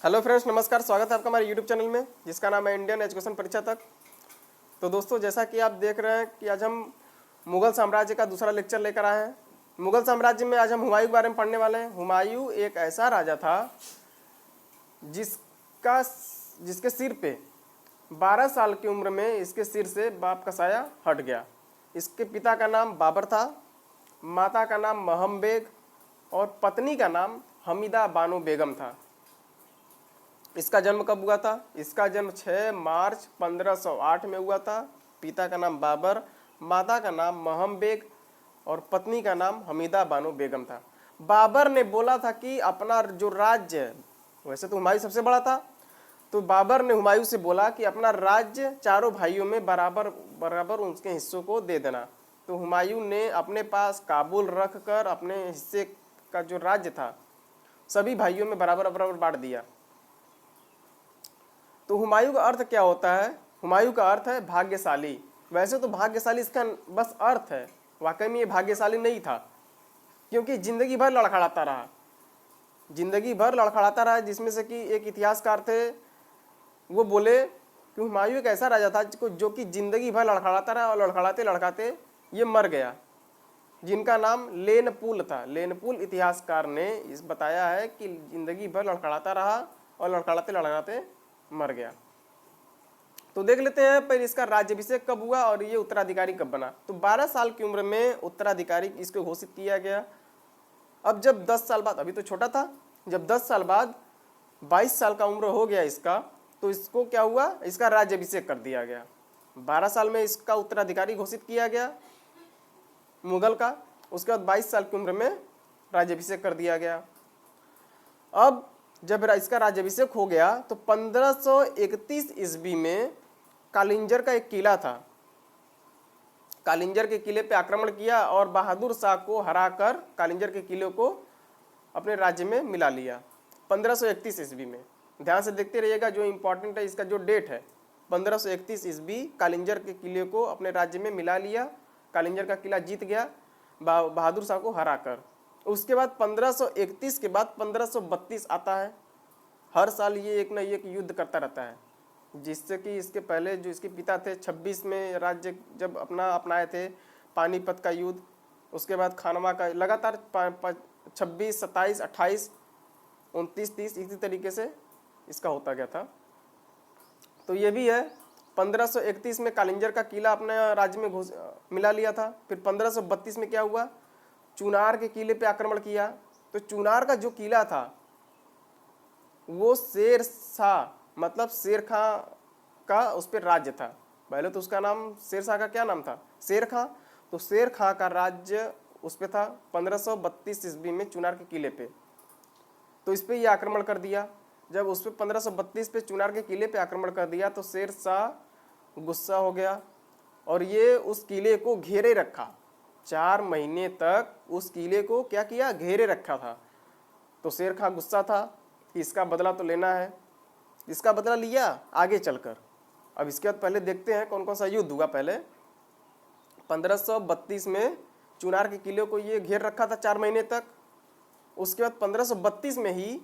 Hello friends, नमस्कार। स्वागत है आपका हमारे यूट्यूब चैनल में जिसका नाम है इंडियन एजुकेशन परीक्षा तक। तो दोस्तों, जैसा कि आप देख रहे हैं कि आज हम मुगल साम्राज्य का दूसरा लेक्चर लेकर आए हैं। मुगल साम्राज्य में आज हम हुमायूं के बारे में पढ़ने वाले हैं। हुमायूं एक ऐसा राजा था जिसका जिसके सिर पे 12 साल की उम्र में इसके सिर से बाप का साया हट गया। इसके पिता का नाम बाबर था, माता का नाम महम बेग और पत्नी का नाम हमीदा बानो बेगम था। इसका जन्म कब हुआ था? इसका जन्म 6 मार्च 1508 में हुआ था। पिता का नाम बाबर, माता का नाम महम बेग और पत्नी का नाम हमीदा बानो बेगम था। बाबर ने बोला था कि अपना जो राज्य है, वैसे तो हुमायूं सबसे बड़ा था, तो बाबर ने हुमायूं से बोला कि अपना राज्य चारों भाइयों में बराबर बराबर उनके हिस्सों को दे देना। तो हुमायूं ने अपने पास काबुल रख कर अपने हिस्से का जो राज्य था सभी भाइयों में बराबर बराबर बांट दिया। तो हुमायूं का अर्थ क्या होता है? हुमायूं का अर्थ है भाग्यशाली। वैसे तो भाग्यशाली इसका बस अर्थ है, वाकई में ये भाग्यशाली नहीं था, क्योंकि जिंदगी भर लड़खड़ाता रहा, जिसमें से कि एक इतिहासकार थे, वो बोले कि हुमायूं एक ऐसा राजा था जो कि जिंदगी भर लड़खड़ाता रहा और लड़खड़ाते लड़खड़ाते ये मर गया, जिनका नाम लेनपुल था। लेनपुल इतिहासकार ने इस बताया है कि जिंदगी भर लड़खड़ाता रहा और लड़खड़ाते लड़खड़ाते मर गया। तो देख लेते हैं पर इसका राज्याभिषेक कब हुआ और ये उत्तराधिकारी कब बना। तो 12 साल की उम्र में उत्तराधिकारी इसको घोषित किया गया। अब जब 10 साल बाद, अभी तो छोटा था, जब 10 साल बाद 22 साल का उम्र हो गया इसका, तो इसको क्या हुआ, इसका राज्याभिषेक कर दिया गया। 12 साल में इसका उत्तराधिकारी घोषित किया गया मुगल का। उसके बाद 22 साल की उम्र में राज्याभिषेक कर दिया गया। अब जब इसका राज्याभिषेक हो गया तो 1531 ईस्वी में कालिंजर का एक किला था, कालिंजर के किले पे आक्रमण किया और बहादुर शाह को हराकर कालिंजर के किले को अपने राज्य में मिला लिया 1531 ईस्वी में। ध्यान से देखते रहिएगा, जो इम्पोर्टेंट है इसका जो डेट है, 1531 ईस्वी कालिंजर के किले को अपने राज्य में मिला लिया, कालिंजर का किला जीत गया बहादुर शाह को हराकर। उसके बाद 1531 के बाद 1532 आता है। हर साल ये एक न एक युद्ध करता रहता है, जिससे कि इसके पहले जो इसके पिता थे 26 में राज्य जब अपनाए थे, पानीपत का युद्ध, उसके बाद खानवा का, लगातार 26, 27, 28, 29, 30 इसी तरीके से इसका होता गया था। तो ये भी है, 1531 में कालिंजर का किला अपने राज्य में मिला लिया था। फिर 1532 में क्या हुआ, चुनार के किले पे आक्रमण किया। तो चुनार का जो किला था वो शेर शाह मतलब शेर खां का उस पर राज्य था। पहले तो उसका नाम शेर शाह का क्या नाम था, शेर खां। तो शेर खां का राज्य उस पर था 1532 ईस्वी में चुनार के किले पे। तो इस पर ये आक्रमण कर दिया। जब उस पर 1532 पे चुनार के किले पे आक्रमण कर दिया तो शेर शाह गुस्सा हो गया और ये उस किले को घेरे रखा। 4 महीने तक उस किले को क्या किया, घेरे रखा था। तो शेर खां गुस्सा था कि इसका बदला तो लेना है। इसका बदला लिया आगे चलकर। अब इसके बाद पहले देखते हैं कौन कौन सा युद्ध हुआ। पहले 1532 में चुनार के किले को ये घेर रखा था 4 महीने तक। उसके बाद 1532 में ही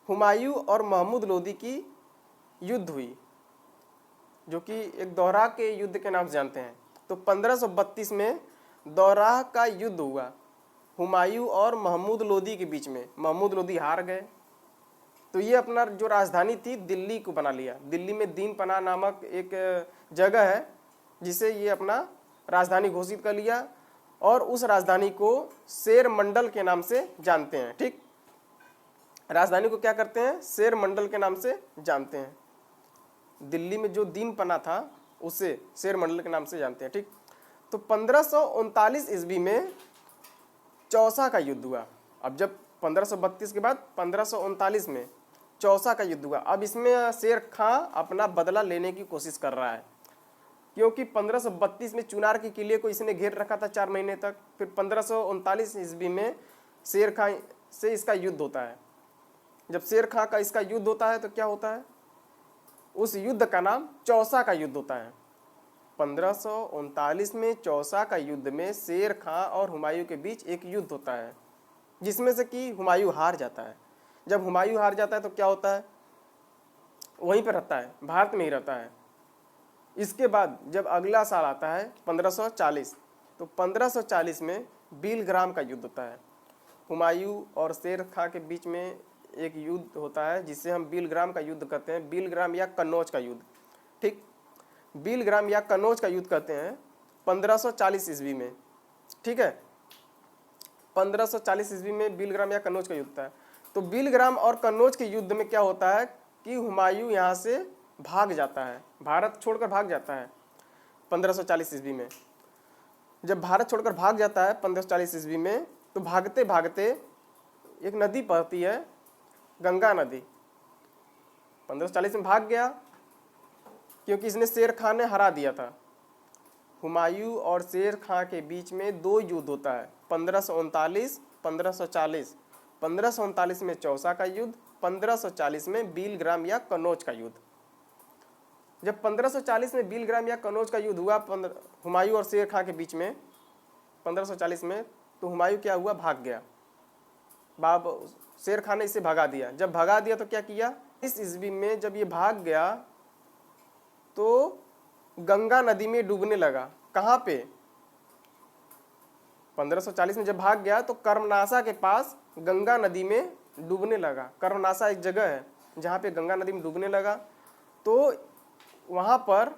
हुमायूं और महमूद लोदी की युद्ध हुई, जो कि एक दोहरा के युद्ध के नाम से जानते हैं। तो 1532 में दोराह का युद्ध हुआ हुमायूं और महमूद लोदी के बीच में। महमूद लोदी हार गए, तो ये अपना जो राजधानी थी दिल्ली को बना लिया। दिल्ली में दीन पनाह नामक एक जगह है जिसे ये अपना राजधानी घोषित कर लिया और उस राजधानी को शेर मंडल के नाम से जानते हैं। ठीक, राजधानी को क्या करते हैं, शेर मंडल के नाम से जानते हैं। दिल्ली में जो दीन पनाह था उसे शेर मंडल के नाम से जानते हैं। ठीक, तो 1539 ईस्वी में चौसा का युद्ध हुआ। अब जब 1532 के बाद 1539 में चौसा का युद्ध हुआ। अब इसमें शेर खां अपना बदला लेने की कोशिश कर रहा है, क्योंकि 1532 में चुनार के किले को इसने घेर रखा था 4 महीने तक। फिर 1539 ईस्वी में शेर खां से इसका युद्ध होता है। जब शेर खां का इसका युद्ध होता है तो क्या होता है, उस युद्ध का नाम चौसा का युद्ध होता है। 1539 में चौसा का युद्ध में शेर खां और हुमायूं के बीच एक युद्ध होता है, जिसमें से कि हुमायूं हार जाता है। जब हुमायूं हार जाता है तो क्या होता है, वहीं पर रहता है, भारत में ही रहता है। इसके बाद जब अगला साल आता है 1540, तो 1540 में बीलग्राम का युद्ध होता है। हुमायूं और शेर खां के बीच में एक युद्ध होता है जिसे हम बीलग्राम का युद्ध कहते हैं, बीलग्राम या कन्नौज का युद्ध। ठीक, बीलग्राम या कन्नौज का युद्ध कहते हैं 1540 ईस्वी में। ठीक है, 1540 ईस्वी में बीलग्राम या कन्नौज का युद्ध था। तो बीलग्राम और कन्नौज के युद्ध में क्या होता है कि हुमायूं यहाँ से भाग जाता है, भारत छोड़कर भाग जाता है 1540 ईस्वी में। जब भारत छोड़कर भाग जाता है 1540 ईस्वी में, तो भागते भागते एक नदी पड़ती है, गंगा नदी। 1540 में भाग गया क्योंकि इसने शेर खां ने हरा दिया था। हुमायूं और शेर खां के बीच में दो युद्ध होता है, 1539, 1540। 1539 में चौसा का युद्ध, 1540 में बीलग्राम या कन्नौज का युद्ध। जब 1540 में बीलग्राम या कन्नौज का युद्ध हुआ हुमायूं और शेर खां के बीच में 1540 में, तो हुमायूं क्या हुआ, भाग गया। शेर खां ने इसे भगा दिया। जब भगा दिया तो क्या किया, इस ईस्वी में जब ये भाग गया तो गंगा नदी में डूबने लगा। कहाँ पे, 1540 में जब भाग गया तो कर्मनाशा के पास गंगा नदी में डूबने लगा। कर्मनाशा एक जगह है जहाँ पे गंगा नदी में डूबने लगा। तो वहाँ पर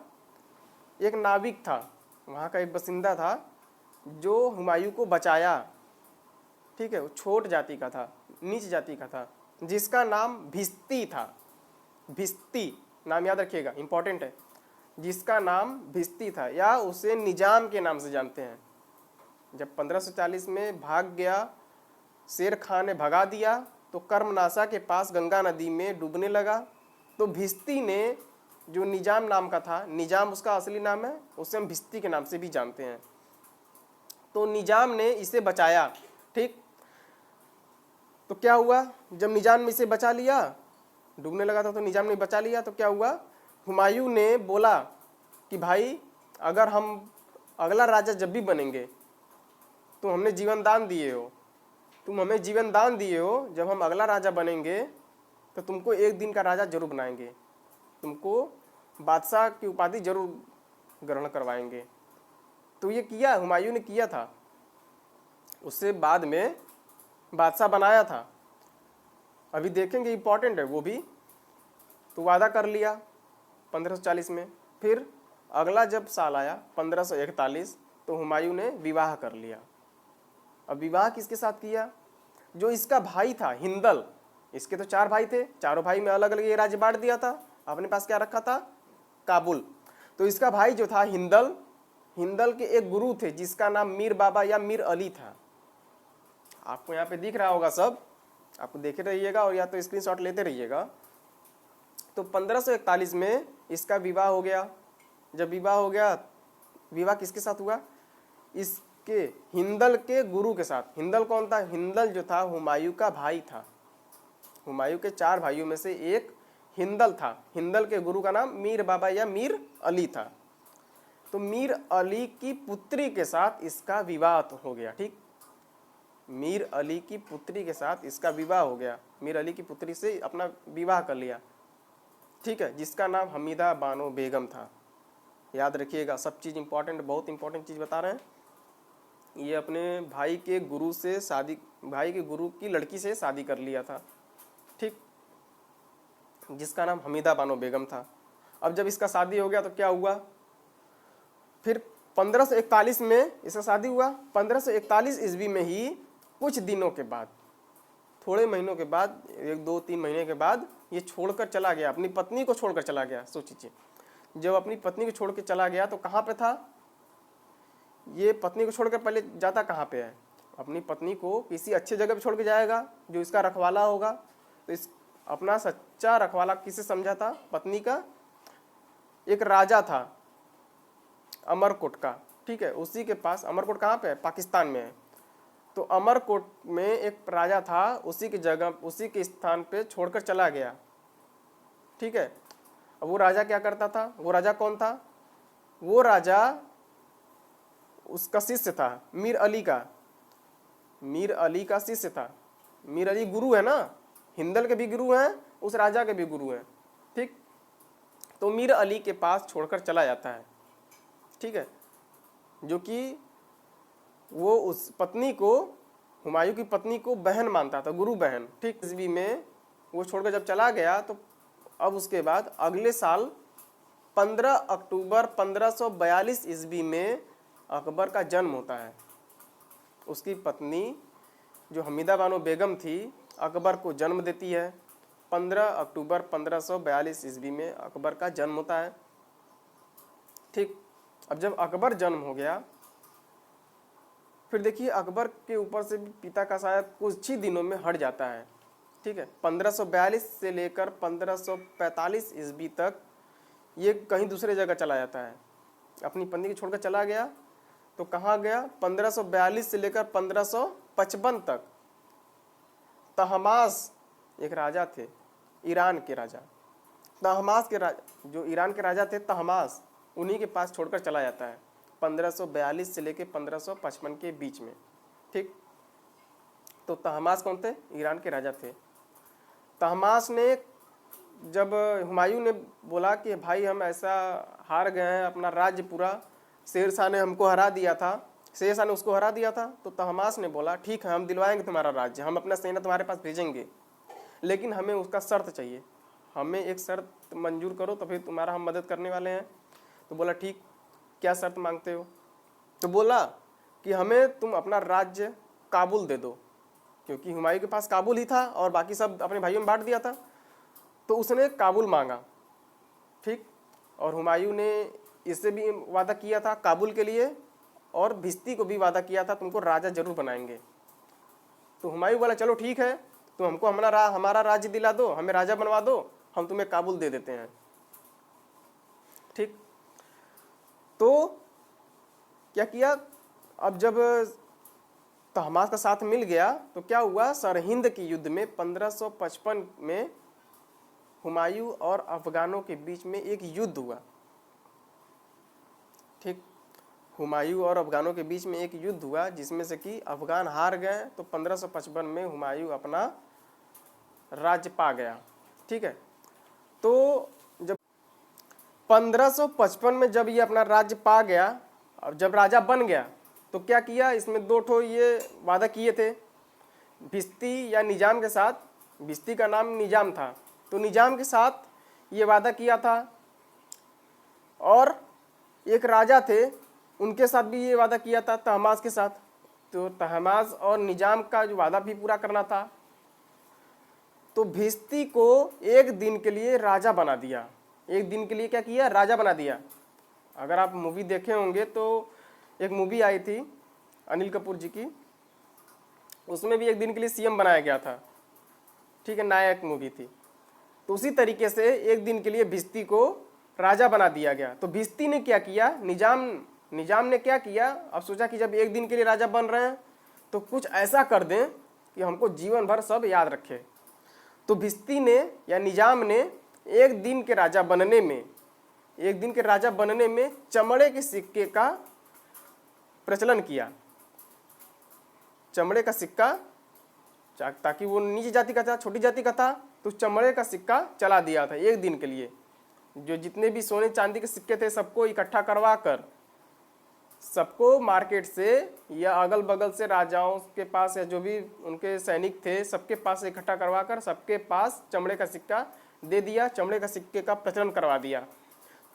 एक नाविक था, वहाँ का एक बसिंदा था जो हुमायूं को बचाया। ठीक है, वो छोट जाति का था, नीच जाति का था, जिसका नाम भिस्ती था। भिस्ती नाम याद रखिएगा, इंपॉर्टेंट है। जिसका नाम भिस्ती था, या उसे निजाम के नाम से जानते हैं। जब 1540 में भाग गया, शेर खां ने भगा दिया, तो कर्मनाशा के पास गंगा नदी में डूबने लगा। तो भिस्ती ने, जो निजाम नाम का था, निजाम उसका असली नाम है, उसे हम भिस्ती के नाम से भी जानते हैं। तो निजाम ने इसे बचाया। ठीक, तो क्या हुआ, जब निजाम ने इसे बचा लिया, डूबने लगा था तो निजाम ने बचा लिया, तो क्या हुआ, हुमायूं ने बोला कि भाई अगर हम अगला राजा जब भी बनेंगे, तुम हमने जीवन दान दिए हो, तुम हमें जीवन दान दिए हो, जब हम अगला राजा बनेंगे तो तुमको एक दिन का राजा जरूर बनाएंगे, तुमको बादशाह की उपाधि जरूर ग्रहण करवाएंगे। तो ये किया, हुमायूं ने किया था, उससे बाद में बादशाह बनाया था। अभी देखेंगे, इंपॉर्टेंट है वो भी। तो वादा कर लिया 1540 में। फिर अगला जब साल आया 1541, तो हुमायूं ने विवाह कर लिया। अब विवाह किसके साथ किया, जो इसका भाई था हिंदल। इसके तो 4 भाई थे, चारों भाई में अलग अलग ये राज्य बांट दिया था, अपने पास क्या रखा था, काबुल। तो इसका भाई जो था हिंदल, हिंदल के एक गुरु थे जिसका नाम मीर बाबा या मीर अली था। आपको यहाँ पे दिख रहा होगा सब, आपको देखे रहिएगा और या तो स्क्रीनशॉट लेते रहिएगा। तो 1541 में इसका विवाह हो गया। जब विवाह हो गया, विवाह किसके साथ हुआ, इसके हिंदल के गुरु के साथ। हिंदल कौन था, हिंदल जो था हुमायूं का भाई था। हुमायूं के 4 भाइयों में से एक हिंदल था। हिंदल के गुरु का नाम मीर बाबा या मीर अली था। तो मीर अली की पुत्री के साथ इसका विवाह हो गया। ठीक, मीर अली की पुत्री के साथ इसका विवाह हो गया। मीर अली की पुत्री से अपना विवाह कर लिया। ठीक है, जिसका नाम हमीदा बानो बेगम था। याद रखिएगा, सब चीज़ इंपॉर्टेंट, बहुत इंपॉर्टेंट चीज़ बता रहे हैं। ये अपने भाई के गुरु से शादी, भाई के गुरु की लड़की से शादी कर लिया था। ठीक, जिसका नाम हमीदा बानो बेगम था। अब जब इसका शादी हो गया तो क्या हुआ, फिर 1541 में इसका शादी हुआ। 1541 ईस्वी में ही कुछ दिनों के बाद, थोड़े महीनों के बाद, 1-2-3 महीने के बाद ये छोड़कर चला गया, अपनी पत्नी को छोड़कर चला गया। सोचिए, जब अपनी पत्नी को छोड़ के चला गया तो कहाँ पे था ये, पत्नी को छोड़कर पहले जाता कहाँ पे है, अपनी पत्नी को किसी अच्छे जगह पे छोड़ के जाएगा जो इसका रखवाला होगा। तो इस अपना सच्चा रखवाला किसे समझा था, पत्नी का। एक राजा था अमरकोट का। ठीक है, उसी के पास, अमरकोट कहाँ पे है, पाकिस्तान में है। तो अमरकोट में एक राजा था, उसी की जगह, उसी के स्थान पे छोड़कर चला गया। ठीक है, अब वो राजा क्या करता था, वो राजा कौन था, वो राजा उसका शिष्य था, मीर अली का। मीर अली का शिष्य था। मीर अली गुरु है ना हिंदल के भी गुरु हैं, उस राजा के भी गुरु हैं। ठीक, तो मीर अली के पास छोड़कर चला जाता है। ठीक है, जो कि वो उस पत्नी को, हुमायूं की पत्नी को बहन मानता था, गुरु बहन। ठीक, ईस्वी में वो छोड़कर जब चला गया तो अब उसके बाद अगले साल 15 अक्टूबर 1542 ईस्वी में अकबर का जन्म होता है। उसकी पत्नी जो हमीदा बानो बेगम थी, अकबर को जन्म देती है। 15 अक्टूबर 1542 ईस्वी में अकबर का जन्म होता है। ठीक, अब जब अकबर जन्म हो गया, फिर देखिए अकबर के ऊपर से पिता का साया कुछ ही दिनों में हट जाता है। ठीक है, 1542 से लेकर 1545 ईस्वी तक ये कहीं दूसरे जगह चला जाता है, अपनी पत्नी को छोड़कर चला गया। तो कहाँ गया? 1542 से लेकर 1555 तक तहमास एक राजा थे, ईरान के राजा, तहमास के राजा, जो ईरान के राजा थे तहमास, उन्हीं के पास छोड़कर चला जाता है 1542 से लेकर 1555 के बीच में। ठीक, तो तहमास कौन थे? ईरान के राजा थे। तहमास ने, जब हुमायूं ने बोला कि भाई हम ऐसा हार गए हैं, अपना राज्य पूरा शेर शाह ने हमको हरा दिया था, शेर शाह ने उसको हरा दिया था, तो तहमास ने बोला ठीक है हम दिलवाएंगे तुम्हारा राज्य, हम अपना सेना तुम्हारे पास भेजेंगे, लेकिन हमें उसका शर्त चाहिए, हमें एक शर्त मंजूर करो तो फिर तुम्हारा हम मदद करने वाले हैं। तो बोला ठीक, क्या शर्त मांगते हो? तो बोला कि हमें तुम अपना राज्य काबुल दे दो, क्योंकि हुमायूं के पास काबुल ही था और बाकी सब अपने भाइयों में बांट दिया था। तो उसने काबुल मांगा। ठीक, और हुमायूं ने इससे भी वादा किया था काबुल के लिए, और भिस्ती को भी वादा किया था तुमको राजा जरूर बनाएंगे। तो हुमायूं बोला चलो ठीक है, तुम हमको हमारा राज्य दिला दो, हमें राजा बनवा दो, हम तुम्हें काबुल दे देते हैं। ठीक, तो क्या किया, अब जब तहमास का साथ मिल गया तो क्या हुआ, सरहिंद के युद्ध में 1555 में हुमायूं और अफगानों के बीच में एक युद्ध हुआ। ठीक, हुमायूं और अफगानों के बीच में एक युद्ध हुआ जिसमें से कि अफगान हार गए, तो 1555 में हुमायूं अपना राज्य पा गया। ठीक है, तो जब 1555 में जब ये अपना राज्य पा गया, अब जब राजा बन गया तो क्या किया, इसमें दो ठो ये वादा किए थे भिस्ती या निजाम के साथ। भिस्ती का नाम निजाम था, तो निजाम के साथ ये वादा किया था, और एक राजा थे उनके साथ भी ये वादा किया था तहमास के साथ। तो तहमास और निजाम का जो वादा भी पूरा करना था। तो भिस्ती को एक दिन के लिए राजा बना दिया। एक दिन के लिए क्या किया, राजा बना दिया। अगर आप मूवी देखे होंगे तो एक मूवी आई थी अनिल कपूर जी की, उसमें भी एक दिन के लिए सीएम बनाया गया था। ठीक है, नायक मूवी थी। तो उसी तरीके से एक दिन के लिए भिस्ती को राजा बना दिया गया। तो भिस्ती ने क्या किया, निजाम ने क्या किया, अब सोचा कि जब एक दिन के लिए राजा बन रहे हैं तो कुछ ऐसा कर दें कि हमको जीवन भर सब याद रखे। तो भिस्ती ने या निजाम ने एक दिन के राजा बनने में चमड़े के सिक्के का प्रचलन किया। चमड़े का सिक्का, ताकि वो नीची जाति का था, छोटी जाति का था, तो चमड़े का सिक्का चला दिया था एक दिन के लिए। जो जितने भी सोने चांदी के सिक्के थे सबको इकट्ठा करवा कर, सबको मार्केट से या अगल बगल से राजाओं के पास या जो भी उनके सैनिक थे सबके पास इकट्ठा करवा कर सबके पास चमड़े का सिक्का दे दिया, चमड़े का सिक्के का प्रचलन करवा दिया।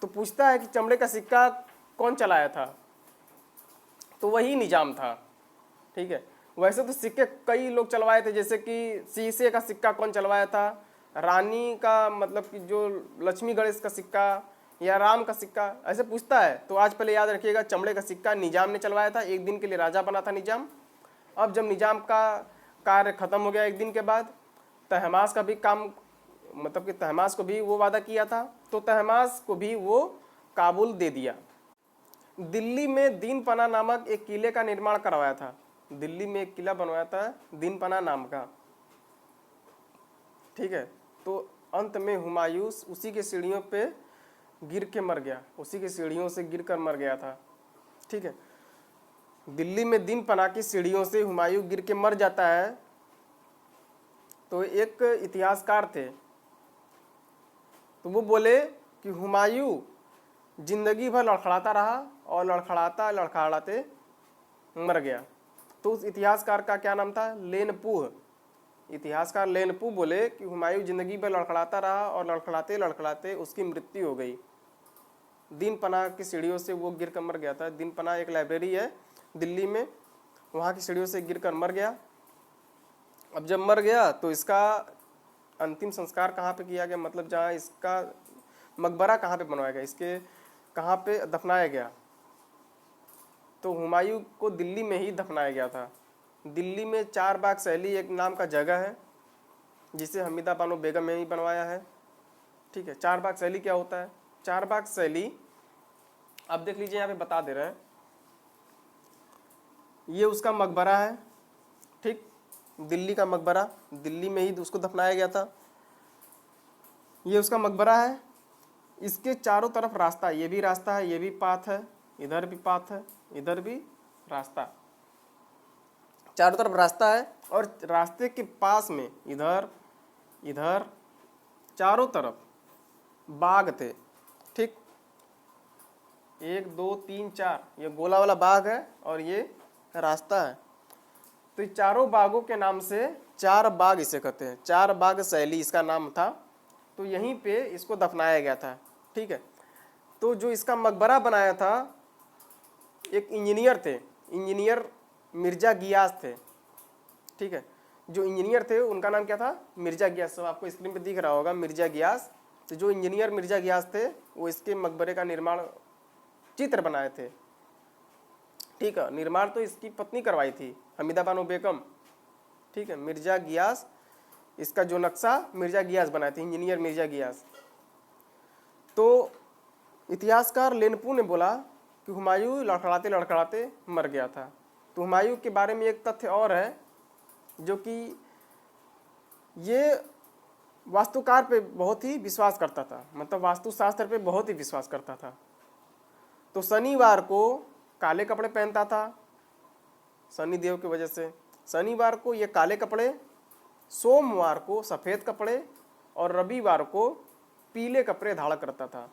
तो पूछता है कि चमड़े का सिक्का कौन चलाया था, तो वही निजाम था। ठीक है, वैसे तो सिक्के कई लोग चलवाए थे, जैसे कि शीशे का सिक्का कौन चलवाया था, रानी का मतलब कि जो लक्ष्मी गणेश का सिक्का या राम का सिक्का, ऐसे पूछता है। तो आज पहले याद रखिएगा, चमड़े का सिक्का निजाम ने चलवाया था, एक दिन के लिए राजा बना था निजाम। अब जब निजाम का कार्य खत्म हो गया एक दिन के बाद, तहमास का भी काम, मतलब कि तहमास को भी वो वादा किया था, तो तहमास को भी वो काबुल दे दिया। दिल्ली में दीनपना नामक एक किले का निर्माण करवाया था। दिल्ली में एक किला बनवाया था दीनपना नाम का। ठीक है, तो अंत में हुमायूं उसी के सीढ़ियों पे गिर के मर गया, उसी की सीढ़ियों से गिरकर मर गया था। ठीक है, दिल्ली में दीनपना की सीढ़ियों से हुमायूं गिर के मर जाता है। तो एक इतिहासकार थे, तो वो बोले कि हुमायूं जिंदगी भर लड़खड़ाता रहा और लड़खड़ाता लड़खड़ाते मर गया। तो उस इतिहासकार का क्या नाम था? लेनपुह। इतिहासकार लेनपुह बोले कि हुमायूं जिंदगी भर लड़खड़ाता रहा और लड़खड़ाते लड़खड़ाते उसकी मृत्यु हो गई। दीन पनाह की सीढ़ियों से वो गिर कर मर गया था। दीन पनाह एक लाइब्रेरी है दिल्ली में, वहाँ की सीढ़ियों से गिर कर मर गया। अब जब मर गया तो इसका अंतिम संस्कार कहाँ पे किया गया, मतलब जहाँ इसका मकबरा कहाँ पे बनवाया गया, इसके कहाँ पे दफनाया गया? तो हुमायूं को दिल्ली में ही दफनाया गया था। दिल्ली में चार बाग शैली एक नाम का जगह है, जिसे हमीदा बानो बेगम ने ही बनवाया है। ठीक है, चार बाग शैली क्या होता है? चार बाग शैली अब देख लीजिए, यहाँ पे बता दे रहे हैं। ये उसका मकबरा है, ठीक, दिल्ली का मकबरा, दिल्ली में ही उसको दफनाया गया था। ये उसका मकबरा है। इसके चारों तरफ रास्ता, ये भी रास्ता है, ये भी पाथ है, इधर भी पाथ है, इधर भी रास्ता, चारों तरफ रास्ता है। और रास्ते के पास में इधर इधर चारों तरफ बाग थे। ठीक, 1 2 3 4, ये गोला वाला बाग है और ये रास्ता है। तो ये चारों बागों के नाम से चार बाग इसे कहते हैं। चार बाग शैली इसका नाम था। तो यहीं पे इसको दफनाया गया था। ठीक है, तो जो इसका मकबरा बनाया था, एक इंजीनियर थे, इंजीनियर मिर्जा गियास थे। ठीक है, जो इंजीनियर थे उनका नाम क्या था? मिर्जा गियास। सब आपको स्क्रीन पे दिख रहा होगा, मिर्जा गियास। तो जो इंजीनियर मिर्जा गियास थे वो इसके मकबरे का निर्माण, चित्र बनाए थे। ठीक है, निर्माण तो इसकी पत्नी करवाई थी, हमीदा बानो बेगम। ठीक है, मिर्जा गियास, इसका जो नक्शा मिर्जा गियास बनाए थे, इंजीनियर मिर्जा गियास। तो इतिहासकार लेनपुह ने बोला कि हुमायूं लड़खड़ाते लड़खड़ाते मर गया था। तो हुमायूं के बारे में एक तथ्य और है, जो कि ये वास्तुकार पे बहुत ही विश्वास करता था, मतलब वास्तुशास्त्र पे बहुत ही विश्वास करता था। तो शनिवार को काले कपड़े पहनता था, शनि देव की वजह से। शनिवार को ये काले कपड़े, सोमवार को सफ़ेद कपड़े और रविवार को पीले कपड़े धारण करता था।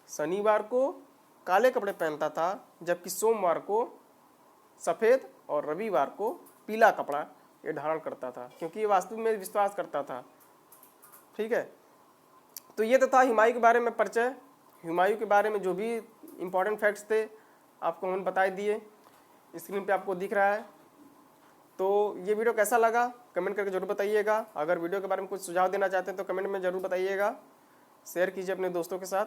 शनिवार को काले कपड़े पहनता था, जबकि सोमवार को सफ़ेद और रविवार को पीला कपड़ा ये धारण करता था, क्योंकि ये वास्तु में विश्वास करता था। ठीक है, तो ये तो था हुमायूं के बारे में परिचय। हुमायूं के बारे में जो भी इम्पोर्टेंट फैक्ट्स थे आपको हमने बता दिए, स्क्रीन पे आपको दिख रहा है। तो ये वीडियो कैसा लगा कमेंट करके जरूर बताइएगा। अगर वीडियो के बारे में कुछ सुझाव देना चाहते हैं तो कमेंट में ज़रूर बताइएगा, शेयर कीजिए अपने दोस्तों के साथ।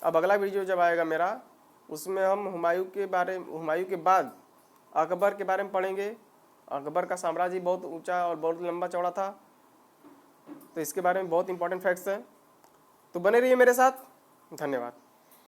अब अगला वीडियो जब आएगा मेरा, उसमें हम हुमायूं के बाद अकबर के बारे में पढ़ेंगे। अकबर का साम्राज्य बहुत ऊंचा और बहुत लंबा चौड़ा था, तो इसके बारे में बहुत इंपॉर्टेंट फैक्ट्स हैं। तो बने रहिए मेरे साथ। धन्यवाद।